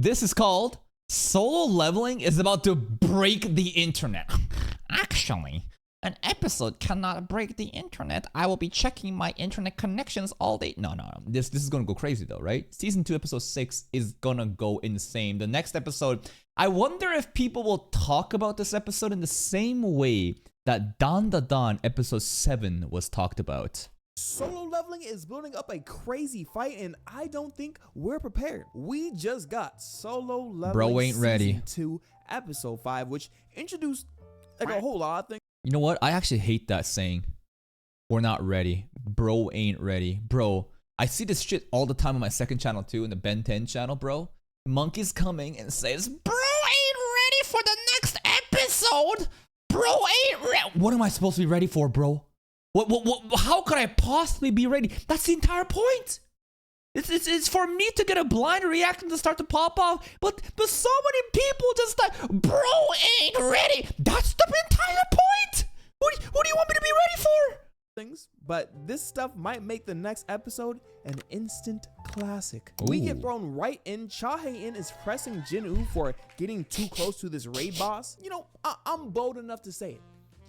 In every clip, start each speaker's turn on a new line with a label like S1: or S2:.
S1: This is called Solo Leveling is about to break the internet. Actually, an episode cannot break the internet. I will be checking my internet connections all day. No. This is gonna go crazy though, right? Season 2, episode 6 is gonna go insane. The next episode, I wonder if people will talk about this episode in the same way that Dan Da Dan episode 7 was talked about.
S2: Solo Leveling is building up a crazy fight, and I don't think we're prepared. We just got Solo Leveling
S1: Bro ain't ready.
S2: Season 2, episode 5, which introduced like a whole lot of things.
S1: You know what? I actually hate that saying. We're not ready. Bro ain't ready. Bro, I see this shit all the time on my second channel too, in the Ben 10 channel, bro. Monkey's coming and says, bro ain't ready for the next episode. Bro ain't ready. What am I supposed to be ready for, bro? What, how could I possibly be ready? That's the entire point. It's for me to get a blind reaction to start to pop off, but so many people just like, bro ain't ready. That's the entire point. What do you want me to be ready for?
S2: Things, but this stuff might make the next episode an instant classic.
S1: Ooh.
S2: We get thrown right in. Cha Hae-in is pressing Jin-woo for getting too close to this raid boss. You know, I'm bold enough to say it.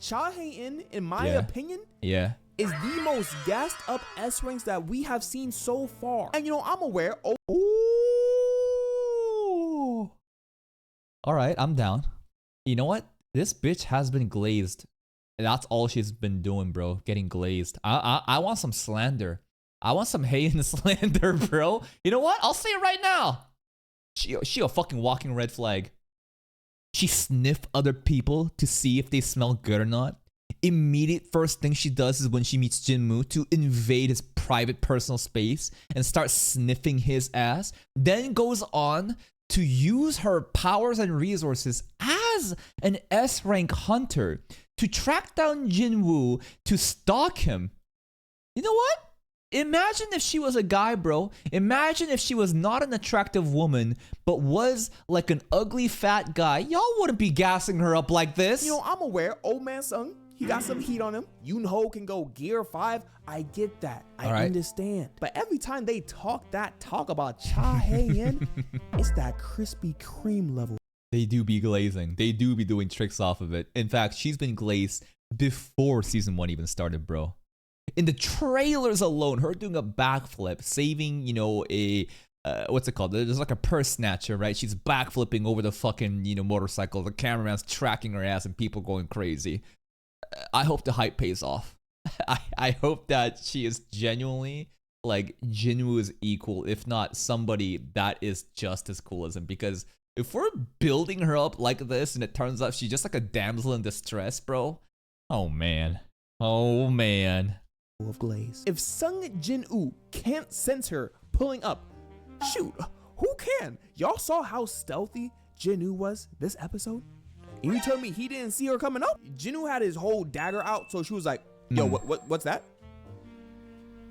S2: Cha Hae-in, in my opinion,
S1: Yeah.
S2: is the most gassed up S ranks that we have seen so far. And you know, I'm aware.
S1: Ooh. All right, I'm down. You know what? This bitch has been glazed. And that's all she's been doing, bro. Getting glazed. I want some slander. I want some hate and slander, bro. You know what? I'll say it right now. She a fucking walking red flag. She sniff other people to see if they smell good or not. Immediate first thing she does is when she meets Jinwoo to invade his private personal space and start sniffing his ass. Then goes on to use her powers and resources as an S rank hunter to track down Jinwoo to stalk him. You know what? Imagine if she was a guy, bro. Imagine if she was not an attractive woman, but was like an ugly fat guy. Y'all wouldn't be gassing her up like this.
S2: You know, I'm aware. Old man Sung, he got some heat on him. Yoonho can go gear 5. I get that. I understand. But every time they talk about Cha Hae-in, it's that Krispy Kreme level.
S1: They do be glazing. They do be doing tricks off of it. In fact, she's been glazed before season 1 even started, bro. In the trailers alone, her doing a backflip, saving, you know, a what's it called? There's like a purse snatcher, right? She's backflipping over the fucking, you know, motorcycle. The cameraman's tracking her ass and people going crazy. I hope the hype pays off. I hope that she is genuinely like Jinwoo's equal, if not somebody that is just as cool as him. Because if we're building her up like this and it turns out she's just like a damsel in distress, bro. Oh man. Oh man.
S2: Of glaze. If Sung Jin-woo can't sense her pulling up, shoot, who can? Y'all saw how stealthy Jin-woo was this episode? And you tell me he didn't see her coming up? Jin-woo had his whole dagger out, so she was like, yo, what's that?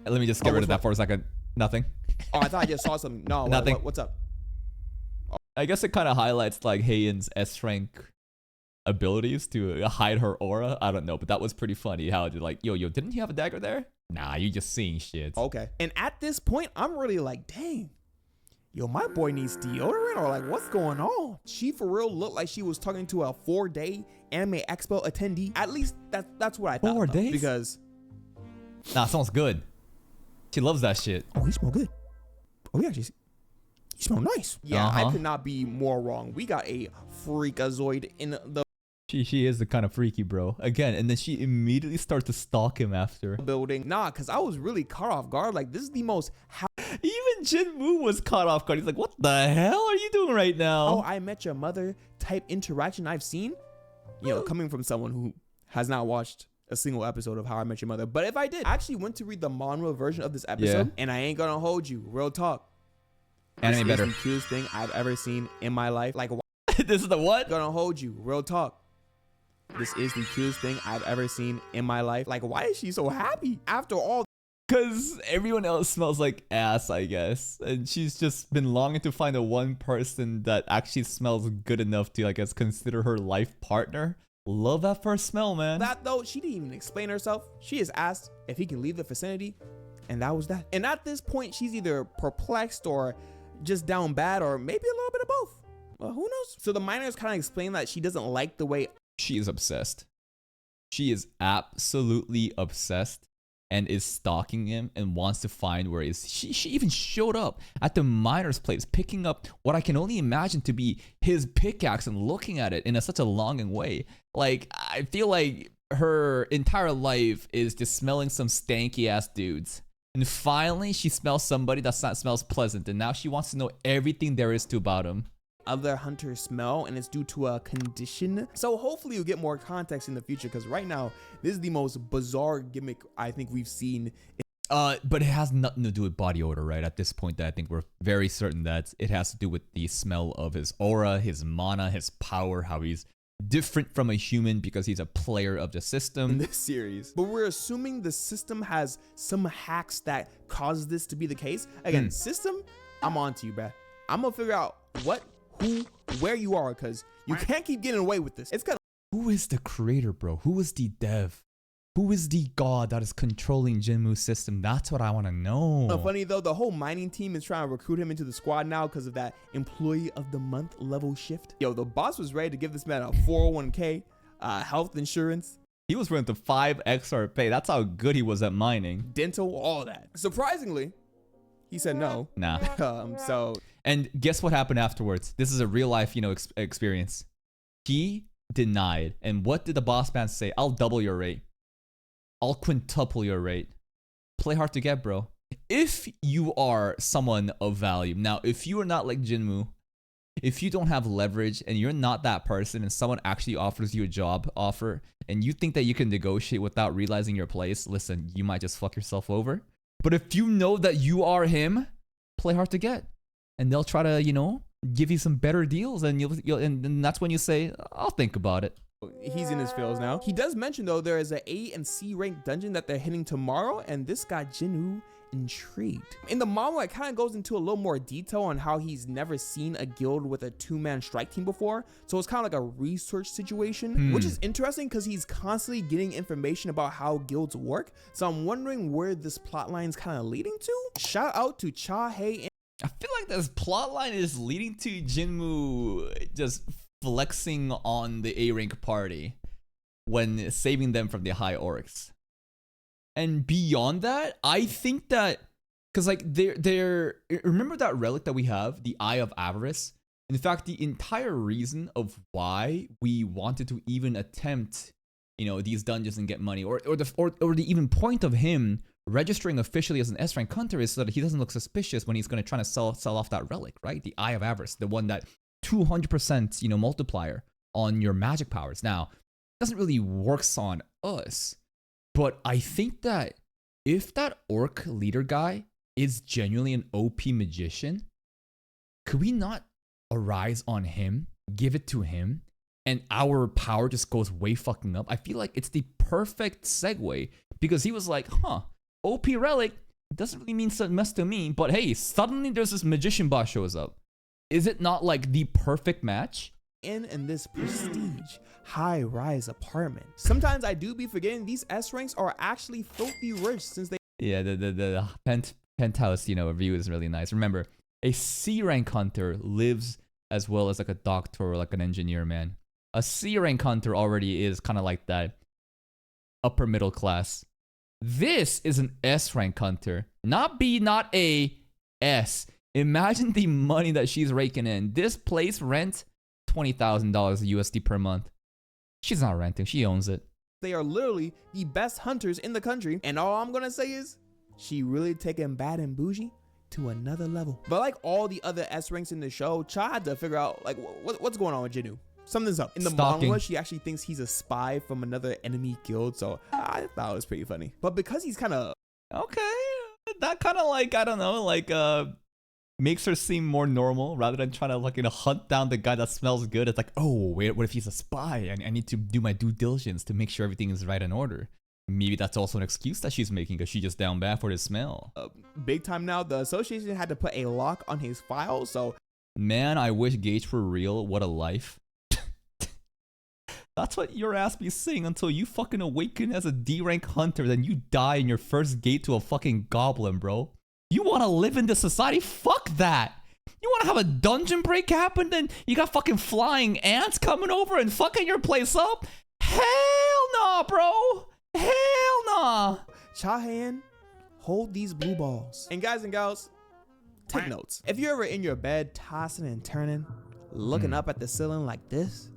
S1: Let me just get rid of that for a second. Nothing.
S2: Oh, I thought I just saw something. No,
S1: nothing.
S2: What's up?
S1: I guess it kind of highlights like Hae-in's S rank abilities to hide her aura. I don't know, but that was pretty funny how they're like, yo, didn't you have a dagger there? Nah, you just seeing shit.
S2: Okay. And at this point, I'm really like, dang, yo, my boy needs deodorant, or like, what's going on? She for real looked like she was talking to a 4-day Anime Expo attendee. At least that's what I thought.
S1: 4 days?
S2: Because
S1: nah, sounds good. She loves that shit.
S2: Oh, he smell good. Oh, yeah, you smell nice. Yeah, I could not be more wrong. We got a freakazoid in the
S1: She is the kind of freaky, bro. Again, and then she immediately starts to stalk him after.
S2: building. Nah, because I was really caught off guard. Like, this is the most
S1: Even Jinwoo was caught off guard. He's like, what the hell are you doing right now?
S2: How I Met Your Mother type interaction I've seen. You know, coming from someone who has not watched a single episode of How I Met Your Mother. But if I did, I actually went to read the manhwa version of this episode, and I ain't gonna hold you. Real talk.
S1: Anime better.
S2: This is the cutest thing I've ever seen in my life. Like,
S1: This is the what?
S2: Gonna hold you. Real talk. This is the cutest thing I've ever seen in my life. Like, why is she so happy after all?
S1: Because everyone else smells like ass, I guess. And she's just been longing to find a one person that actually smells good enough to, I guess, consider her life partner. Love that first smell, man.
S2: That though, she didn't even explain herself. She just asked if he can leave the vicinity, and that was that. And at this point, she's either perplexed or just down bad, or maybe a little bit of both. Well, who knows? So the miners kind of explain that she doesn't like the way
S1: She is obsessed. She is absolutely obsessed and is stalking him and wants to find where he is. She even showed up at the miner's place, picking up what I can only imagine to be his pickaxe and looking at it in such a longing way. Like, I feel like her entire life is just smelling some stanky ass dudes. And finally, she smells somebody that smells pleasant. And now she wants to know everything there is to about him.
S2: other hunters smell, and it's due to a condition. So hopefully you'll get more context in the future, because right now this is the most bizarre gimmick I think we've seen.
S1: But it has nothing to do with body odor, right? At this point, I think we're very certain that it has to do with the smell of his aura, his mana, his power, how he's different from a human because he's a player of the system
S2: in this series. But we're assuming the system has some hacks that cause this to be the case. Again, system, I'm on to you, bruh. I'm gonna figure out what, who, where you are, because you can't keep getting away with this. It's kind of...
S1: Who is the creator, bro? Who is the dev? Who is the god that is controlling Jinmu's system? That's what I want to know.
S2: Funny though, the whole mining team is trying to recruit him into the squad now because of that employee of the month level shift. Yo, the boss was ready to give this man a 401k, health insurance.
S1: He was willing to 5x our pay. That's how good he was at mining.
S2: Dental, all that. Surprisingly, he said no.
S1: Nah.
S2: And
S1: guess what happened afterwards? This is a real life, experience. He denied. And what did the boss man say? I'll double your rate. I'll quintuple your rate. Play hard to get, bro. If you are someone of value, now, if you are not like Jinmu, if you don't have leverage and you're not that person and someone actually offers you a job offer and you think that you can negotiate without realizing your place, listen, you might just fuck yourself over. But if you know that you are him, play hard to get. And they'll try to, give you some better deals, and and that's when you say, I'll think about it.
S2: He's in his feels now. He does mention though there is an A and C rank dungeon that they're hitting tomorrow, and this got Jinwoo intrigued. In the manga, it kind of goes into a little more detail on how he's never seen a guild with a two-man strike team before, so it's kind of like a research situation, which is interesting because he's constantly getting information about how guilds work. So I'm wondering where this plotline is kind of leading to. Shout out to Cha Hei.
S1: I feel like this plotline is leading to Jinmu just flexing on the A rank party when saving them from the high orcs. And beyond that, I think that because they're remember that relic that we have, the Eye of Avarice? In fact, the entire reason of why we wanted to even attempt, these dungeons and get money, or the even point of him registering officially as an S rank hunter is so that he doesn't look suspicious when he's going to try to sell off that relic, right? The Eye of Avarice, the one that 200% multiplier on your magic powers. Now, it doesn't really works on us, but I think that if that orc leader guy is genuinely an OP magician, could we not arise on him, give it to him, and our power just goes way fucking up? I feel like it's the perfect segue because he was like, OP relic doesn't really mean so much to me, but hey, suddenly there's this magician boss shows up. Is it not like the perfect match?
S2: In this prestige high-rise apartment. Sometimes I do be forgetting these S ranks are actually filthy rich since they...
S1: Yeah, the penthouse, view is really nice. Remember, a C rank hunter lives as well as like a doctor or like an engineer, man. A C rank hunter already is kind of like that upper middle class. This is an S rank hunter. Not B, not A, S. Imagine the money that she's raking in. This place rents $20,000 USD per month. She's not renting, she owns it.
S2: They are literally the best hunters in the country. And all I'm gonna say is, she really taking Bad and Bougie to another level. But like all the other S ranks in the show, Cha had to figure out like what's going on with Jinwoo. Something's up. In the manga, she actually thinks he's a spy from another enemy guild, so I thought it was pretty funny. But because he's kind of...
S1: Okay, that kind of like, I don't know, makes her seem more normal rather than trying to hunt down the guy that smells good. It's like, oh, wait, what if he's a spy? I need to do my due diligence to make sure everything is right in order. Maybe that's also an excuse that she's making because she just down bad for the smell.
S2: Big time now, the association had to put a lock on his file, so...
S1: Man, I wish Gage were real. What a life. That's what your ass be saying until you fucking awaken as a D rank hunter, then you die in your first gate to a fucking goblin, bro. You want to live in this society? Fuck that. You want to have a dungeon break happen? Then you got fucking flying ants coming over and fucking your place up? Hell nah, bro. Hell nah.
S2: Chahan, hold these blue balls. And guys and gals, take notes. If you're ever in your bed tossing and turning, looking up at the ceiling like this,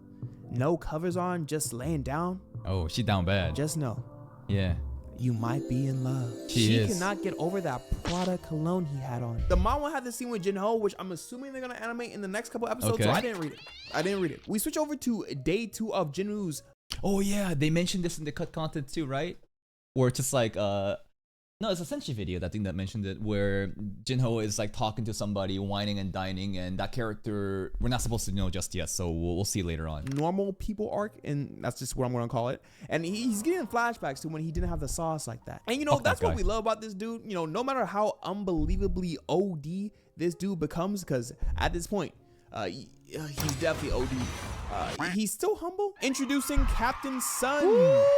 S2: no covers on, just laying down,
S1: Oh, she down bad.
S2: just know
S1: Yeah.
S2: you might be in love.
S1: She is.
S2: cannot get over that Prada cologne he had on. The manga had the scene with Jinho, which I'm assuming they're gonna animate in the next couple episodes.
S1: Okay.
S2: So I didn't read it. We switch over to day 2 of Jinwoo's.
S1: Oh yeah, they mentioned this in the cut content too, right? Where it's just like no, it's a Senshi video, that thing that mentioned it, where Jinho is like talking to somebody, whining and dining, and that character we're not supposed to know just yet, so we'll see later on.
S2: Normal people arc, and that's just what I'm gonna call it. And he's getting flashbacks to when he didn't have the sauce like that. And you know,
S1: Fuck that
S2: that's what
S1: guy.
S2: we love about this dude. You know, no matter how unbelievably OD this dude becomes, because at this point, he's definitely OD. He's still humble. Introducing Captain Sun.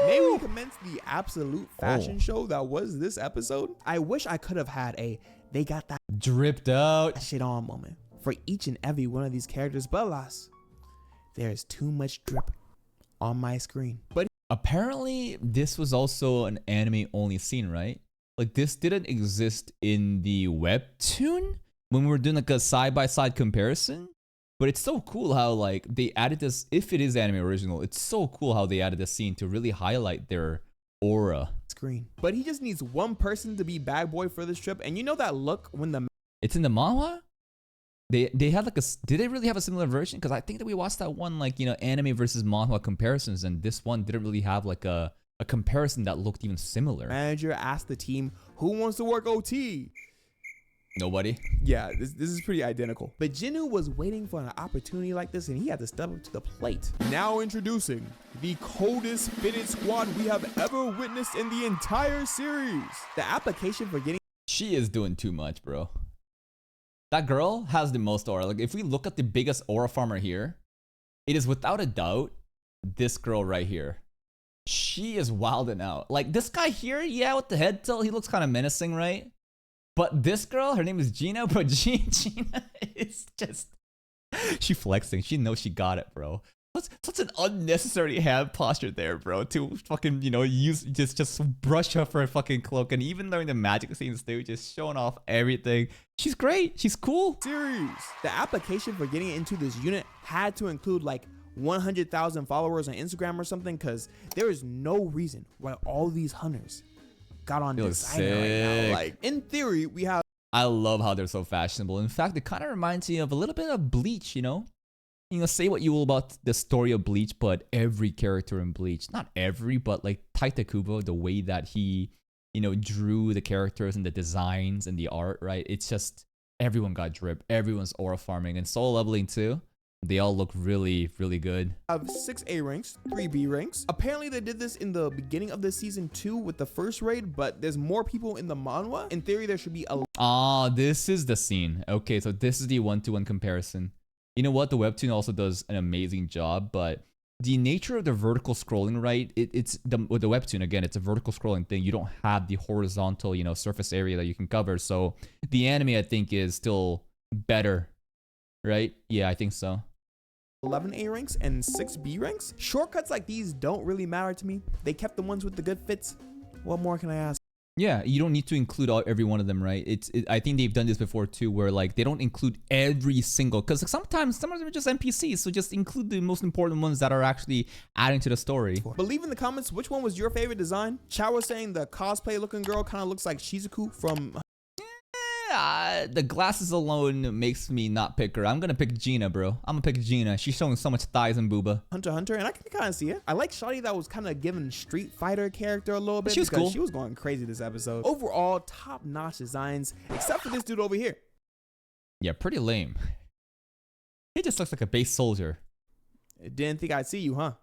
S2: May we commence the absolute fashion show that was this episode? I wish I could have had a they got that
S1: Dripped out.
S2: shit on moment for each and every one of these characters, but alas, there's too much drip on my screen. But
S1: Apparently, this was also an anime only scene, right? Like this didn't exist in the webtoon when we were doing like a side-by-side comparison. But it's so cool how like they added this, if it is anime original, it's so cool how they added this scene to really highlight their aura.
S2: screen. But he just needs one person to be bad boy for this trip. And you know that look when the
S1: It's in the manhwa? They had like a, did they really have a similar version? Because I think that we watched that one, like, you know, anime versus manhwa comparisons, and this one didn't really have like a comparison that looked even similar.
S2: manager asked the team who wants to work OT.
S1: Nobody.
S2: Yeah, this is pretty identical. But Jinwoo was waiting for an opportunity like this, and he had to step up to the plate. Now introducing the coldest fitted squad we have ever witnessed in the entire series. The application for getting
S1: She is doing too much, bro. That girl has the most aura. Like, if we look at the biggest aura farmer here, it is without a doubt this girl right here. She is wilding out. Like, this guy here, yeah, with the head tilt, he looks kind of menacing, right? But this girl, her name is Gina, bro. Gina is just... She flexing. She knows she got it, bro. Such an unnecessary hand posture there, bro. To fucking, you know, just brush up her fucking cloak, and even during the magic scenes too, just showing off everything. She's great. She's cool.
S2: series. The application for getting into this unit had to include like 100,000 followers on Instagram or something, because there is no reason why all these hunters got on
S1: They look
S2: designer right
S1: sick.
S2: now. Like, in theory, we have
S1: I love how they're so fashionable. In fact, it kind of reminds me of a little bit of Bleach, you know? You know, say what you will about the story of Bleach, but every character in Bleach, not every, but like Taita Kubo, the way that he, you know, drew the characters and the designs and the art, right? It's just, everyone got drip. Everyone's aura farming, and soul leveling too. They all look really, really good.
S2: 6 A ranks, 3 B ranks. Apparently they did this in the beginning of the season 2 with the first raid, but there's more people in the manhwa. In theory, there should be a
S1: Ah, this is the scene. Okay, so this is the one-to-one comparison. You know what? The webtoon also does an amazing job, but the nature of the vertical scrolling, right? With the webtoon, again, it's a vertical scrolling thing. You don't have the horizontal, you know, surface area that you can cover. So the anime, I think, is still better, right? Yeah, I think so.
S2: 11 A ranks and 6 B ranks. Shortcuts like these don't really matter to me. They kept the ones with the good fits. What more can I ask?
S1: Yeah, you don't need to include every one of them, right? I think they've done this before too, where like they don't include every single, because sometimes some of them are just NPCs, so just include the most important ones that are actually adding to the story.
S2: But leave in the comments which one was your favorite design. Chow was saying the cosplay looking girl kind of looks like Shizuku from
S1: The glasses alone makes me not pick her. I'm gonna pick Gina, bro. I'm gonna pick Gina. She's showing so much thighs and booba.
S2: Hunter x Hunter, and I can kind of see it. I like Shawty that was kind of giving Street Fighter character a little bit.
S1: She was
S2: because
S1: cool.
S2: She was going crazy this episode. Overall, top-notch designs, except for this dude over here.
S1: Yeah, pretty lame. He just looks like a base soldier.
S2: Didn't think I'd see you, huh?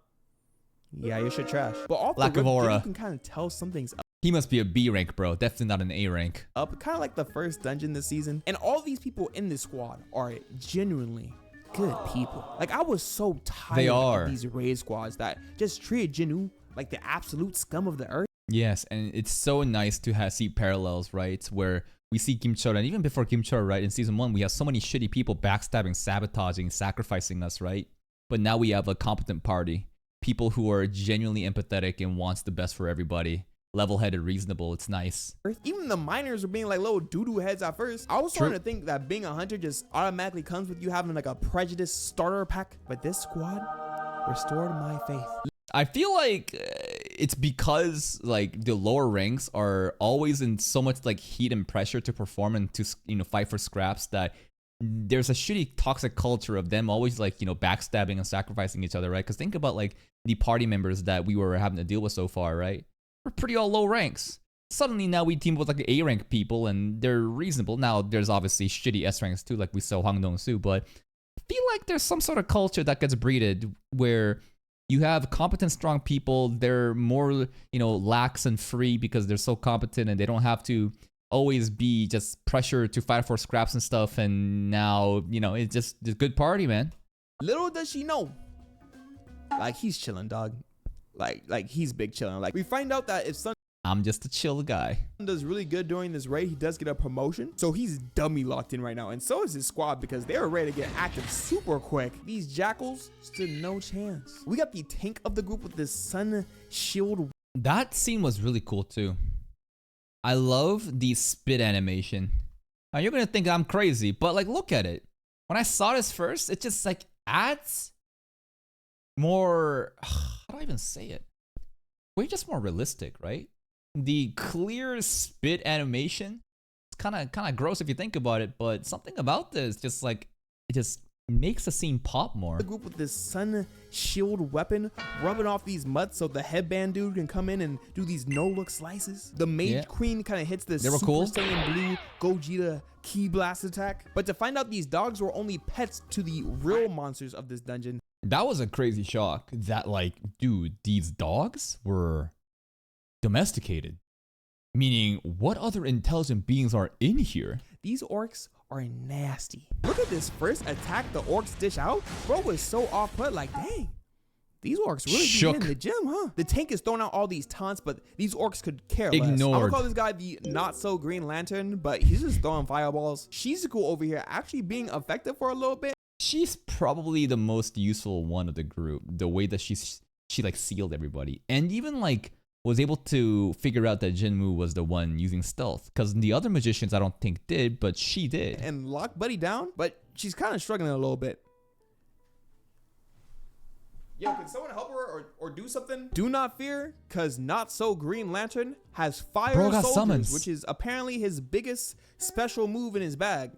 S2: Yeah, your shit trash. But off
S1: Lack
S2: the
S1: of
S2: rip,
S1: aura.
S2: you can kind of tell something's
S1: He must be a B rank, bro. Definitely not an A rank.
S2: up, kind of like the first dungeon this season. And all these people in this squad are genuinely good people. Like, I was so tired
S1: are.
S2: of these raid squads that just treated Jinwoo like the absolute scum of the earth.
S1: Yes, and it's so nice to see parallels, right? Where we see Kim Chora, and even before Kim Chora, right, in season 1, we have so many shitty people backstabbing, sabotaging, sacrificing us, right? But now we have a competent party. People who are genuinely empathetic and wants the best for everybody. Level-headed, reasonable. It's nice.
S2: Even the miners were being like little doo-doo heads at first. I was starting to think that being a hunter just automatically comes with you having like a prejudice starter pack. But this squad restored my faith.
S1: I feel like it's because like the lower ranks are always in so much like heat and pressure to perform and to, you know, fight for scraps that there's a shitty toxic culture of them always like, you know, backstabbing and sacrificing each other, right? Because think about like the party members that we were having to deal with so far, right? We're pretty all low ranks. Suddenly now we team with like A rank people and they're reasonable. Now there's obviously shitty S ranks too, like we saw Hwang Dong-soo, but I feel like there's some sort of culture that gets breeded where you have competent, strong people. They're more, you know, lax and free because they're so competent and they don't have to always be just pressure to fight for scraps and stuff. And now, you know, it's just a good party, man.
S2: Little does she know, like he's chilling, dog. Like he's big chilling. Like we find out that if Sun
S1: I'm just a chill guy.
S2: does really good during this raid, he does get a promotion. So he's dummy locked in right now. And so is his squad because they were ready to get active super quick. These jackals stood no chance. We got the tank of the group with this sun shield.
S1: That scene was really cool too. I love the spit animation. Now you're gonna think I'm crazy, but like look at it. When I saw this first, it just like adds more, how do I even say it? Way just more realistic, right? The clear spit animation, it's kind of gross if you think about it, but something about this just like it just makes the scene pop more.
S2: The group with this sun shield weapon rubbing off these mutts so the headband dude can come in and do these no look slices. The mage queen kind of hits this
S1: They were
S2: Super
S1: cool.
S2: Saiyan blue Gogeta key blast attack. But to find out these dogs were only pets to the real monsters of this dungeon.
S1: That was a crazy shock that like, dude, these dogs were domesticated. Meaning, what other intelligent beings are in here?
S2: These orcs are nasty. Look at this first attack the orcs dish out. Bro was so off put, like, dang. These orcs really be in the gym, huh? The tank is throwing out all these taunts, but these orcs could care less. I'm gonna call this guy the not so green lantern, but he's just throwing fireballs. Shizuku over here actually being effective for a little bit.
S1: She's probably the most useful one of the group. The way that she like sealed everybody, and even like was able to figure out that Jinwoo was the one using stealth, because the other magicians I don't think did, but she did.
S2: And lock Buddy down, but she's kind of struggling a little bit. Yo, can someone help her or do something? Do not fear, cause Not So Green Lantern has fire soldiers,
S1: summons,
S2: which is apparently his biggest special move in his bag.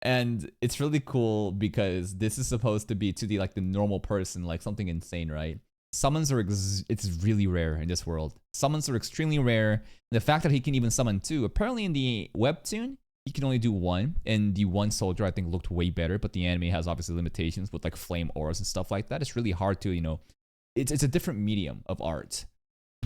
S1: And it's really cool because this is supposed to be to the like the normal person, like something insane, right? Summons are it's really rare in this world. Summons are extremely rare. The fact that he can even summon two, apparently in the webtoon, he can only do one, and the one soldier I think looked way better, but the anime has obviously limitations with like flame auras and stuff like that. It's really hard to, you know, it's a different medium of art.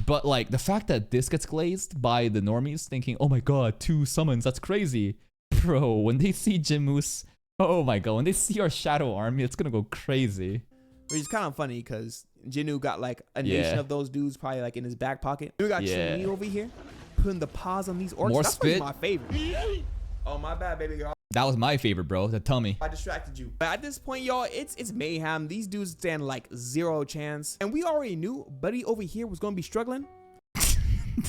S1: But like the fact that this gets glazed by the normies thinking, oh my god, 2 summons, that's crazy. Bro, when they see Jinwoo's, oh my god, when they see our shadow army, it's gonna go crazy.
S2: Which is kind of funny because Jinwoo got like a nation of those dudes probably like in his back pocket. We got Chun-Li over here putting the paws on these orcs.
S1: More
S2: That's
S1: spit.
S2: my favorite. Oh, my bad, baby girl.
S1: That was my favorite, bro. The tummy.
S2: I distracted you. But at this point, y'all, it's mayhem. These dudes stand like 0 chance. And we already knew Buddy over here was going to be struggling.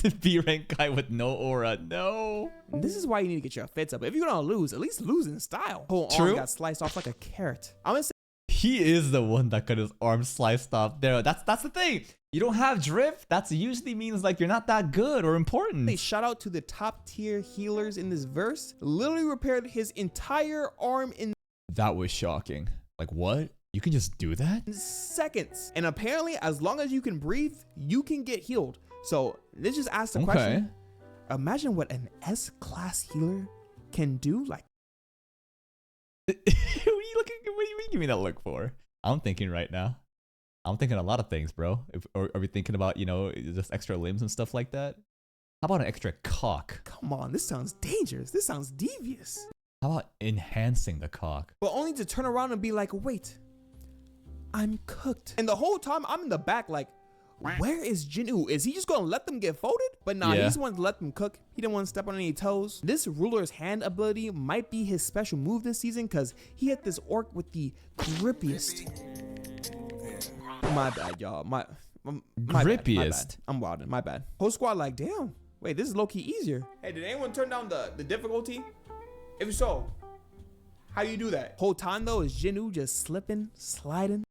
S1: The B rank guy with no aura. No.
S2: This is why you need to get your fits up. If you're going to lose, at least lose in style. Whole arm got sliced off like a carrot. I'm going to say
S1: he is the one that got his arm sliced off there. That's the thing. You don't have drift. That usually means like you're not that good or important.
S2: They shout out to the top tier healers in this verse. Literally repaired his entire arm in
S1: that was shocking. Like what? You can just do that?
S2: seconds. And apparently, as long as you can breathe, you can get healed. So let's just ask the question. Imagine what an S-class healer can do. Like,
S1: what are you looking? What do you give me that look for? I'm thinking right now. I'm thinking a lot of things, bro. Are we thinking about, you know, just extra limbs and stuff like that? How about an extra cock?
S2: Come on, this sounds dangerous. This sounds devious.
S1: How about enhancing the cock?
S2: But only to turn around and be like, wait, I'm cooked. And the whole time I'm in the back like, Where is Jin-woo? Is he just gonna let them get folded? But nah, he
S1: Yeah.
S2: just wanted to let them cook. He didn't want to step on any toes. This ruler's hand ability might be his special move this season because he hit this orc with the grippiest. My bad, y'all. My bad, my
S1: Grippiest.
S2: bad. I'm wilding. My bad. Whole squad like, damn. Wait, this is low key easier. Hey, did anyone turn down the difficulty? If so, how do you do that? Whole time though is Jin-woo just slipping, sliding.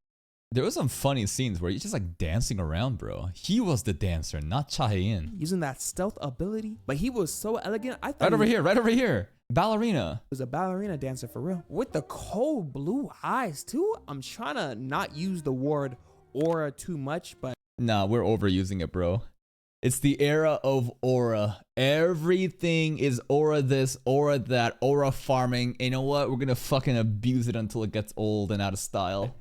S1: There was some funny scenes where he's just like dancing around, bro. He was the dancer, not Cha Hae-in.
S2: Using that stealth ability, but he was so elegant. I thought
S1: Right over
S2: he
S1: here, right over here. Ballerina.
S2: was a ballerina dancer for real. With the cold blue eyes too. I'm trying to not use the word aura too much, but
S1: Nah, we're overusing it, bro. It's the era of aura. Everything is aura this, aura that, aura farming. You know what? We're gonna fucking abuse it until it gets old and out of style.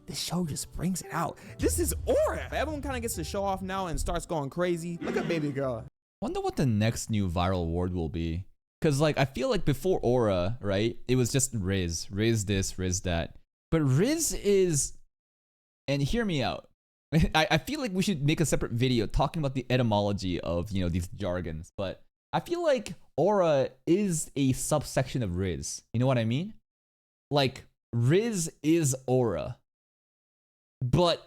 S2: this show just brings it out. This is aura. Everyone kind of gets to show off now and starts going crazy. Look at baby girl.
S1: Wonder what the next new viral award will be. Cause like I feel like before aura, right? It was just Riz this, Riz that. But Riz is, and hear me out. I feel like we should make a separate video talking about the etymology of, you know, these jargons. But I feel like aura is a subsection of Riz. You know what I mean? Like Riz is aura. But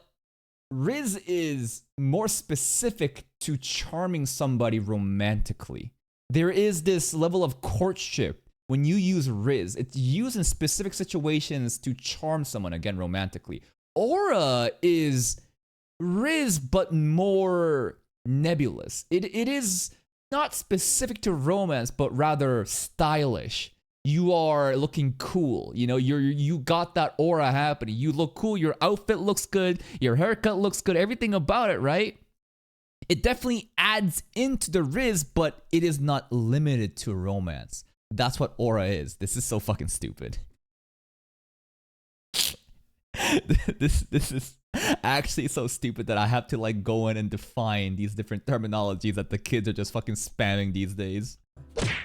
S1: Riz is more specific to charming somebody romantically. There is this level of courtship when you use Riz. It's used in specific situations to charm someone, again, romantically. Aura is Riz, but more nebulous. It is not specific to romance, but rather stylish. You are looking cool. You know, you got that aura happening. You look cool. Your outfit looks good. Your haircut looks good. Everything about it, right? It definitely adds into the Riz, but it is not limited to romance. That's what aura is. This is so fucking stupid. this is actually so stupid that I have to like go in and define these different terminologies that the kids are just fucking spamming these days.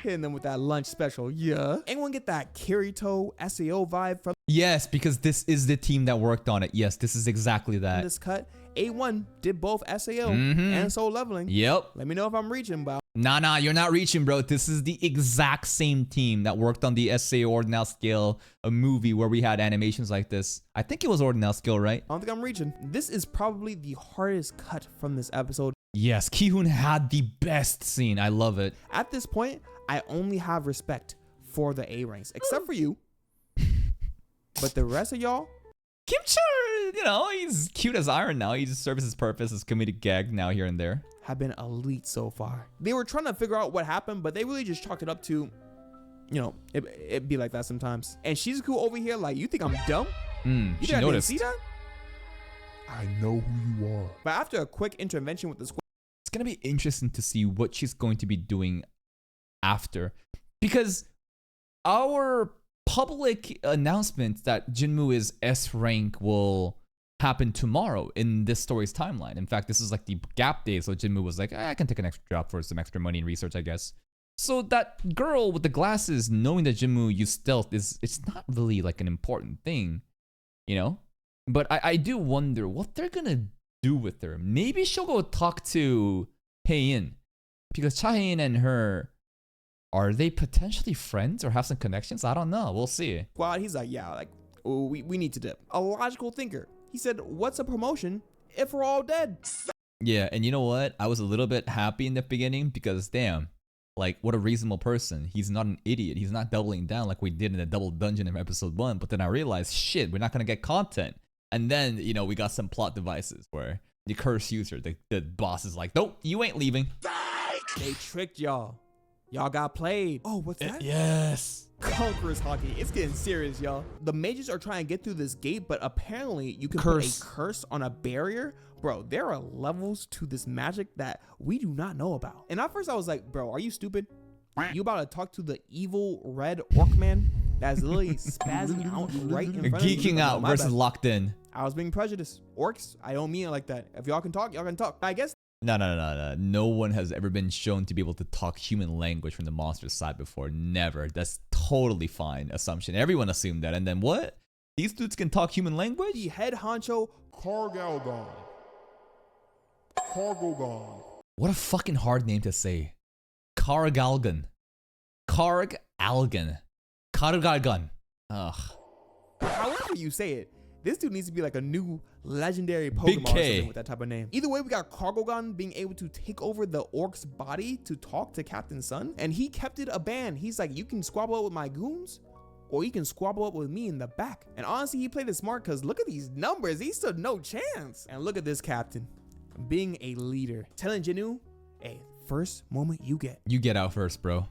S2: Hitting them with that lunch special, yeah. Anyone get that Kirito SAO vibe from
S1: Yes, because this is the team that worked on it. Yes, this is exactly that.
S2: this cut? A1 did both SAO
S1: Mhm.
S2: and Soul Leveling.
S1: Yep.
S2: Let me know if I'm reaching, but
S1: Nah, you're not reaching, bro. This is the exact same team that worked on the SA Ordinal Scale, a movie where we had animations like this. I think it was Ordinal Scale, right?
S2: I don't think I'm reaching. This is probably the hardest cut from this episode.
S1: Yes, Ki-hoon had the best scene. I love it.
S2: At this point, I only have respect for the A ranks, except for you. But the rest of y'all,
S1: Kim Chur, you know, he's cute as iron now. He just serves his purpose as comedic gag now here and there.
S2: have been elite so far. They were trying to figure out what happened, but they really just chalked it up to, you know, it be like that sometimes. And Shizuku over here, like, you think I'm dumb? You
S1: She
S2: think I didn't
S1: noticed.
S2: see that?
S3: I know who you are.
S2: But after a quick intervention with the squad,
S1: It's going to be interesting to see what she's going to be doing after. Because our public announcement that Jinmu is S rank will happen tomorrow in this story's timeline. In fact, this is like the gap day, so Jinmu was like, I can take an extra job for some extra money and research, I guess. So that girl with the glasses knowing that Jinmu used stealth it's not really like an important thing, you know? But I do wonder what they're gonna do with her. Maybe she'll go talk to Hae-in, because Cha Hae-in and her, are they potentially friends or have some connections? I don't know. We'll see.
S2: he's like, yeah, like, we need to dip. A logical thinker. He said, what's a promotion if we're all dead?
S1: Yeah, and you know what? I was a little bit happy in the beginning because damn, like what a reasonable person. He's not an idiot. He's not doubling down like we did in the double dungeon in episode 1. But then I realized, shit, we're not gonna get content. And then, you know, we got some plot devices where the curse user, the boss is like, nope, you ain't leaving.
S2: They tricked y'all. Y'all got played. Oh, what's that?
S1: Yes.
S2: Conqueror's hockey. It's getting serious, y'all. The mages are trying to get through this gate, but apparently you can
S1: Curse.
S2: put a curse on a barrier. Bro, there are levels to this magic that we do not know about. And at first I was like, bro, are you stupid? You about to talk to the evil red orc man that's literally spazzing out right in front of you?
S1: Geeking out
S2: My
S1: versus
S2: bad.
S1: locked in.
S2: I was being prejudiced. Orcs, I don't mean it like that. If y'all can talk, y'all can talk. I guess
S1: No. No one has ever been shown to be able to talk human language from the monster side before. Never. That's totally fine assumption. Everyone assumed that. And then what? These dudes can talk human language?
S2: the head honcho
S3: Carl Galdon. Cargogon.
S1: What a fucking hard name to say. Kargalgan. Kargalgan. Kargalgan. Ugh.
S2: However you say it, this dude needs to be like a new legendary Pokemon
S1: Big
S2: or
S1: K.
S2: something with that type of name. Either way, we got Cargogon being able to take over the orc's body to talk to Captain Sun, and he kept it a ban. He's like, you can squabble up with my goons, or you can squabble up with me in the back. And honestly, he played it smart because look at these numbers. He stood no chance. And look at this captain being a leader, telling Jinwoo, hey, first moment you get.
S1: You get out first, bro.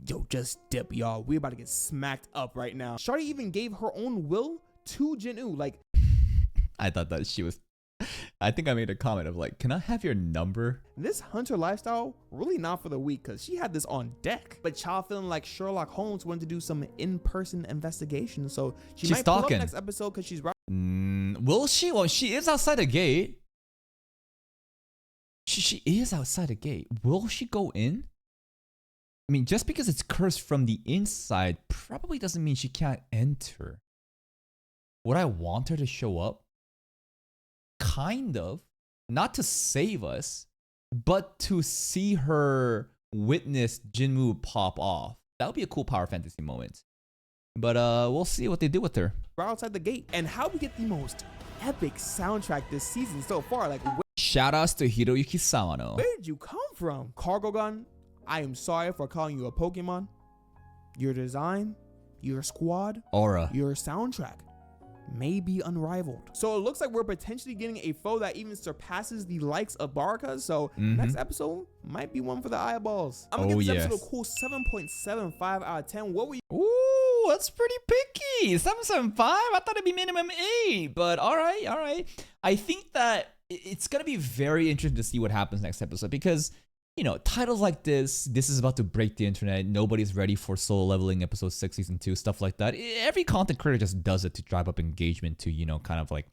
S2: Yo, just dip, y'all. We're about to get smacked up right now. Shawty even gave her own will to Jinwoo. Like,
S1: I thought that she was... I think I made a comment of like, can I have your number?
S2: this hunter lifestyle, really not for the weak because she had this on deck. But child feeling like Sherlock Holmes wanted to do some in-person investigation. So she's might pull up
S1: stalking.
S2: next episode because she's right.
S1: Will she? Well, she is outside the gate. She is outside the gate. Will she go in? I mean, just because it's cursed from the inside probably doesn't mean she can't enter. Would I want her to show up? Kind of. Not to save us, but to see her witness Jinwoo pop off. That would be a cool Power Fantasy moment. But we'll see what they do with her.
S2: Right outside the gate. And how we get the most epic soundtrack this season so far. Like,
S1: Shoutouts to Hiroyuki Sawano.
S2: where did you come from? Cargogon, I am sorry for calling you a Pokemon. Your design, your squad,
S1: Aura.
S2: your soundtrack may be unrivaled. So it looks like we're potentially getting a foe that even surpasses the likes of Baraka. So next episode might be one for the eyeballs. I'm gonna give this episode a cool 7.75 out of 10. What were you?
S1: Ooh, that's pretty picky. 7.75? I thought it'd be minimum 8. But all right. I think that it's gonna be very interesting to see what happens next episode because, you know, titles like this is about to break the internet. Nobody's ready for Solo Leveling episode 6 season 2, stuff like that. Every content creator just does it to drive up engagement, to, you know, kind of like,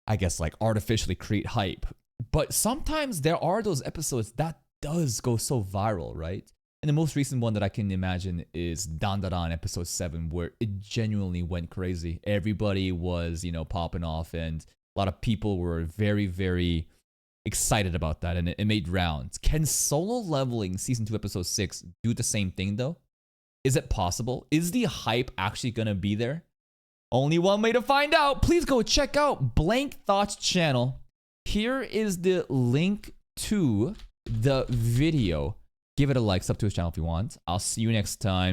S1: I guess, like artificially create hype. But sometimes there are those episodes that does go so viral, right? And the most recent one that I can imagine is Dandadan episode 7, where it genuinely went crazy. Everybody was, you know, popping off, and a lot of people were very, very excited about that, and it made rounds. Can Solo Leveling season 2 episode 6 do the same thing though? Is it possible? Is the hype actually gonna be there? Only one way to find out. Please go check out Blank Thoughts channel. Here is the link to the video. Give it a like, sub to his channel if you want. I'll see you next time.